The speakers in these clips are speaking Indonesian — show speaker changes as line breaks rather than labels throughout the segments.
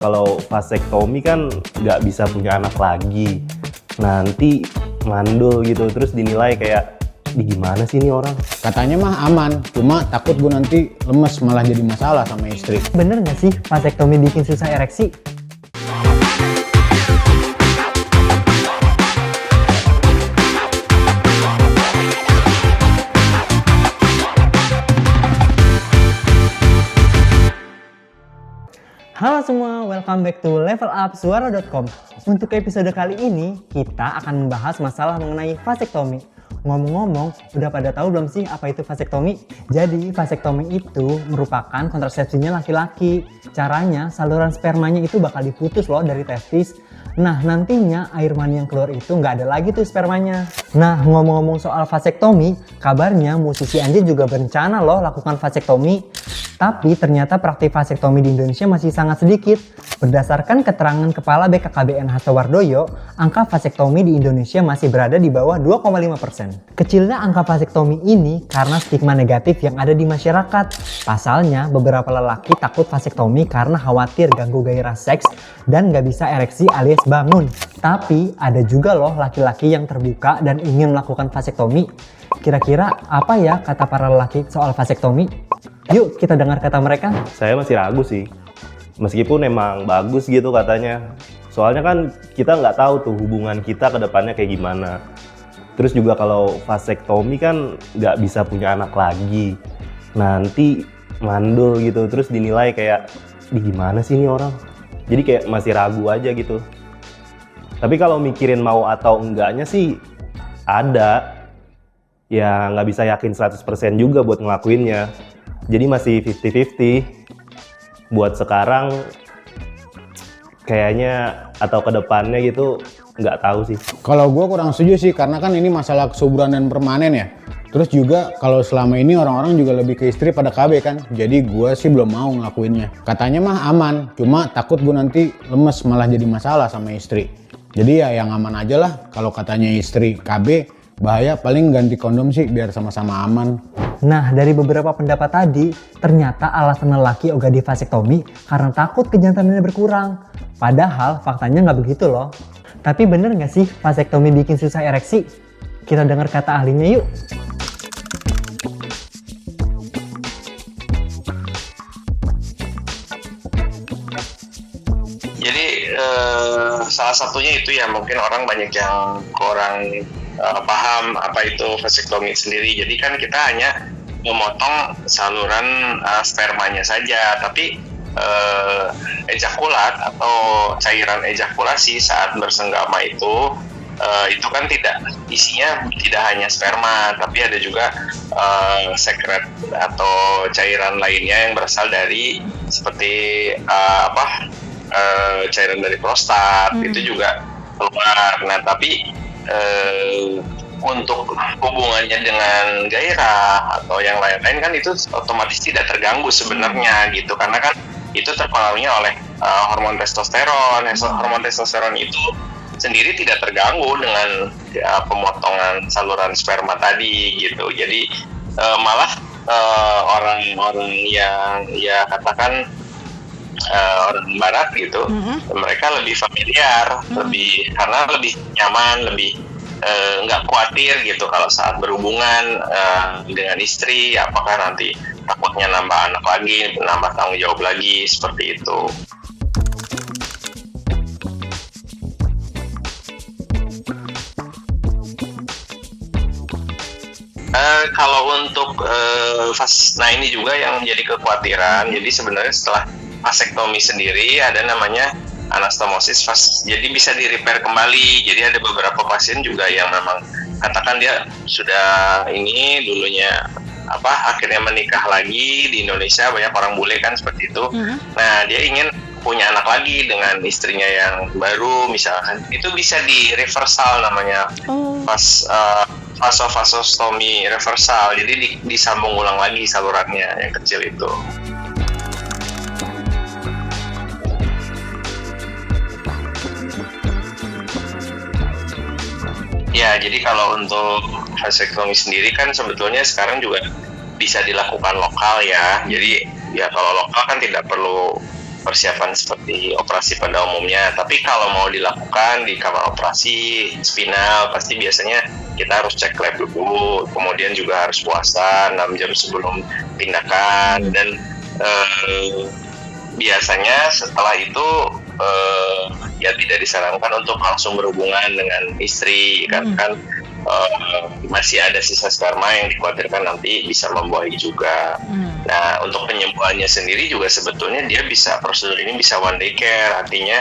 Kalau vasektomi kan nggak bisa punya anak lagi. Nanti mandul gitu, terus dinilai kayak, di gimana sih ini orang?
Katanya mah aman, cuma takut gue nanti lemes malah jadi masalah sama istri.
Bener nggak sih vasektomi bikin susah ereksi? Halo semua, welcome back to levelupsuara.com. Untuk episode kali ini, kita akan membahas masalah mengenai vasektomi. Ngomong-ngomong, udah pada tahu belum sih apa itu vasektomi? Jadi, vasektomi itu merupakan kontrasepsinya laki-laki. Caranya, saluran spermanya itu bakal diputus loh dari testis. Nah, nantinya air mani yang keluar itu nggak ada lagi tuh spermanya. Nah, ngomong-ngomong soal vasektomi, kabarnya musisi Anji juga berencana loh lakukan vasektomi. Tapi ternyata praktik vasektomi di Indonesia masih sangat sedikit. Berdasarkan keterangan Kepala BKKBN Hasto Wardoyo, angka vasektomi di Indonesia masih berada di bawah 2,5%. Kecilnya angka vasektomi ini karena stigma negatif yang ada di masyarakat. Pasalnya, beberapa lelaki takut vasektomi karena khawatir ganggu gairah seks dan nggak bisa ereksi alias bangun. Tapi ada juga loh laki-laki yang terbuka dan ingin melakukan vasektomi. Kira-kira apa ya kata para lelaki soal vasektomi? Yuk kita dengar kata mereka.
Saya masih ragu sih, meskipun emang bagus gitu katanya. Soalnya kan kita nggak tahu tuh hubungan kita ke depannya kayak gimana. Terus juga kalau vasektomi kan nggak bisa punya anak lagi. Nanti mandul gitu, terus dinilai kayak, di gimana sih ini orang? Jadi kayak masih ragu aja gitu. Tapi kalau mikirin mau atau enggaknya sih ada. Ya nggak bisa yakin 100% juga buat ngelakuinnya. Jadi masih 50-50. Buat sekarang kayaknya atau ke depannya gitu nggak tahu sih.
Kalau gue kurang setuju sih, karena kan ini masalah kesuburan dan permanen ya. Terus juga kalau selama ini orang-orang juga lebih ke istri pada KB kan. Jadi gue sih belum mau ngelakuinnya. Katanya mah aman, cuma takut gue nanti lemes malah jadi masalah sama istri. Jadi ya yang aman aja lah. Kalau katanya istri KB bahaya, paling ganti kondom sih biar sama-sama aman.
Nah, dari beberapa pendapat tadi, ternyata alasan lelaki ogah di vasektomi karena takut kejantanannya berkurang. Padahal faktanya nggak begitu loh. Tapi bener nggak sih vasektomi bikin susah ereksi? Kita dengar kata ahlinya yuk.
Jadi salah satunya itu ya, mungkin orang banyak yang kurang paham apa itu vasektomi sendiri. Jadi kan kita hanya memotong saluran spermanya saja, tapi ejakulat atau cairan ejakulasi saat bersenggama itu kan isinya tidak hanya sperma, tapi ada juga sekret atau cairan lainnya yang berasal dari seperti cairan dari prostat. Itu juga keluar. Nah, tapi untuk hubungannya dengan gairah atau yang lain-lain kan itu otomatis tidak terganggu sebenarnya gitu, karena kan itu terpengaruhnya oleh hormon testosteron. Hormon testosteron itu sendiri tidak terganggu dengan pemotongan saluran sperma tadi gitu. Jadi malah orang-orang yang ya katakan orang barat gitu, mereka lebih familiar, karena lebih nyaman, lebih nggak khawatir gitu kalau saat berhubungan dengan istri, apakah nanti takutnya nambah anak lagi, nambah tanggung jawab lagi, seperti itu. Kalau untuk nah ini juga yang menjadi kekhawatiran. Jadi sebenarnya setelah vasektomi sendiri ada namanya anastomosis jadi bisa di-repair kembali. Jadi ada beberapa pasien juga yang memang katakan dia sudah ini dulunya akhirnya menikah lagi di Indonesia, banyak orang bule kan seperti itu. Nah, dia ingin punya anak lagi dengan istrinya yang baru misalkan, itu bisa di reversal namanya. Vasostomi reversal, jadi disambung ulang lagi salurannya yang kecil itu. Ya, jadi kalau untuk vasektomi sendiri kan sebetulnya sekarang juga bisa dilakukan lokal ya. Jadi ya kalau lokal kan tidak perlu persiapan seperti operasi pada umumnya. Tapi kalau mau dilakukan di kamar operasi spinal, pasti biasanya kita harus cek lab dulu, kemudian juga harus puasa 6 jam sebelum tindakan, dan biasanya setelah itu ya tidak disarankan untuk langsung berhubungan dengan istri, kan masih ada sisa sperma yang dikhawatirkan nanti bisa membuahi juga. Nah, untuk penyembuhannya sendiri juga sebetulnya dia bisa, prosedur ini bisa one day care, artinya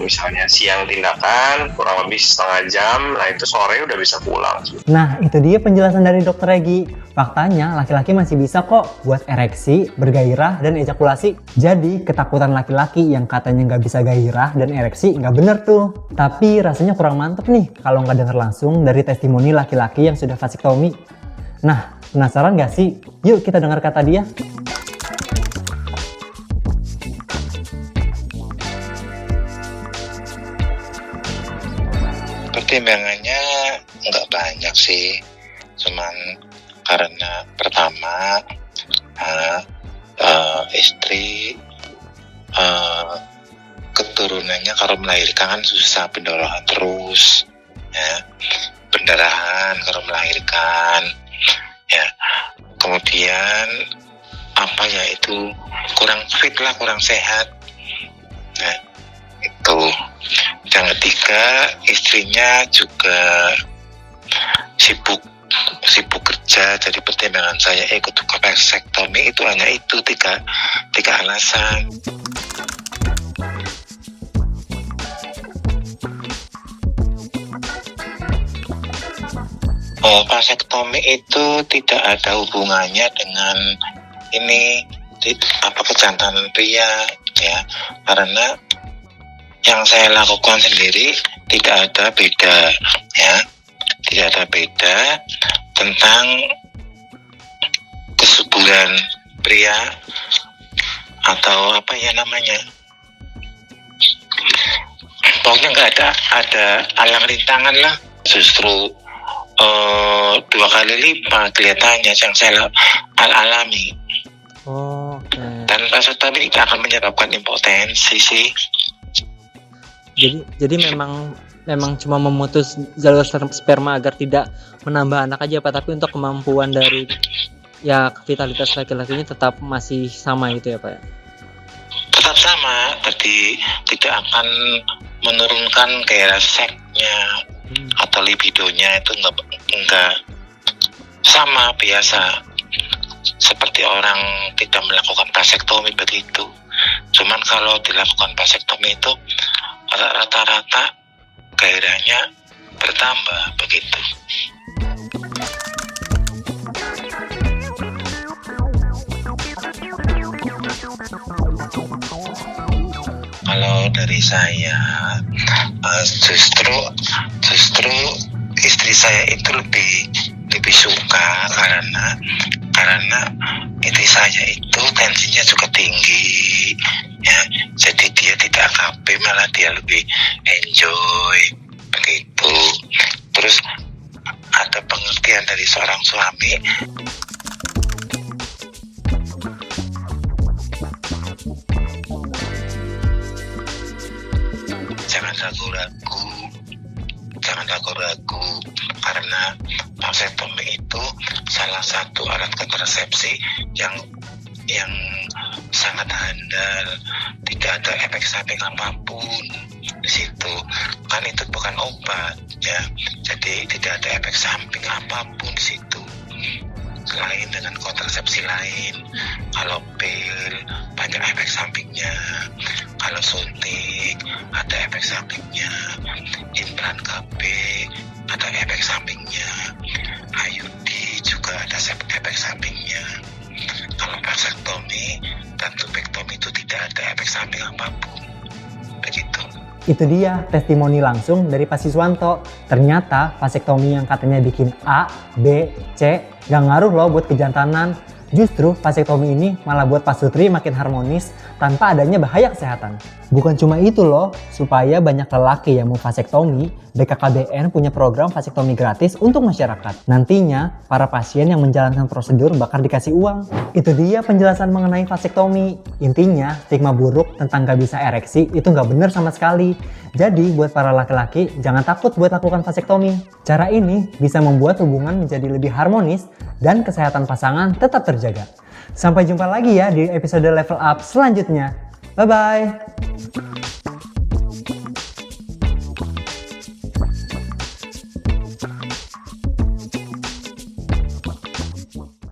misalnya siang tindakan kurang lebih setengah jam, nah itu sore udah bisa pulang.
Nah, itu dia penjelasan dari Dokter Regi. Faktanya, laki-laki masih bisa kok buat ereksi, bergairah, dan ejakulasi. Jadi, ketakutan laki-laki yang katanya nggak bisa gairah dan ereksi nggak bener tuh. Tapi rasanya kurang mantep nih kalau nggak denger langsung dari testimoni laki-laki yang sudah vasektomi. Nah, penasaran nggak sih? Yuk kita dengar kata dia.
Pertimbangannya nggak banyak sih, cuman karena pertama istri keturunannya kalau melahirkan kan susah, pendarahan terus ya, pendarahan kalau melahirkan ya, kemudian apa ya, itu kurang fit lah, kurang sehat. Nah itu. Yang ketiga, istrinya juga sibuk kerja, jadi pertimbangan saya ikut vasektomi itu hanya itu, tiga alasan. Vasektomi itu tidak ada hubungannya dengan ini kejantanan pria ya, karena yang saya lakukan sendiri tidak ada beda ya, tidak ada beda tentang kesuburan pria atau apa ya namanya, pokoknya nggak ada alang rintangan lah, justru 2 kali lipat kelihatannya yang saya alami. Dan vasektomi tidak akan menyebabkan impotensi sih.
Jadi memang cuma memutus jalur sperma agar tidak menambah anak aja Pak, tapi untuk kemampuan dari ya vitalitas laki-lakinya tetap masih sama gitu ya Pak ya?
Tetap sama, jadi tidak akan menurunkan gairah seksnya atau libidonya, itu enggak, sama biasa seperti orang tidak melakukan vasektomi begitu. Cuman kalau dilakukan vasektomi itu rata-rata gairahnya bertambah begitu. Kalau dari saya justru istri saya itu lebih suka karena istri saya itu tensinya juga tinggi ya, jadi dia tidak KB, malah dia lebih enjoy begitu. Terus ada pengertian dari seorang suami, jangan ragu-ragu karena vasektomi itu salah satu alat kontrasepsi yang sangat handal, tidak ada efek samping apapun di situ. Kan itu bukan obat ya, jadi tidak ada efek samping apapun di situ. Selain dengan kontrasepsi lain, kalau pil banyak efek sampingnya, kalau suntik ada efek sampingnya, implan KB ada efek sampingnya, IUD juga ada efek sampingnya. Kalau vasektomi dan tubektomi itu tidak ada efek samping apapun. Begitu.
Itu dia testimoni langsung dari Pak Siswanto. Ternyata vasektomi yang katanya bikin A, B, C gak ngaruh loh buat kejantanan. Justru vasektomi ini malah buat pasutri makin harmonis tanpa adanya bahaya kesehatan. Bukan cuma itu loh, supaya banyak lelaki yang mau vasektomi, BKKBN punya program vasektomi gratis untuk masyarakat. Nantinya, para pasien yang menjalankan prosedur bakal dikasih uang. Itu dia penjelasan mengenai vasektomi. Intinya, stigma buruk tentang gak bisa ereksi itu gak bener sama sekali. Jadi, buat para laki-laki, jangan takut buat lakukan vasektomi. Cara ini bisa membuat hubungan menjadi lebih harmonis dan kesehatan pasangan tetap terjaga. Sampai jumpa lagi ya di episode Level Up selanjutnya. Bye-bye!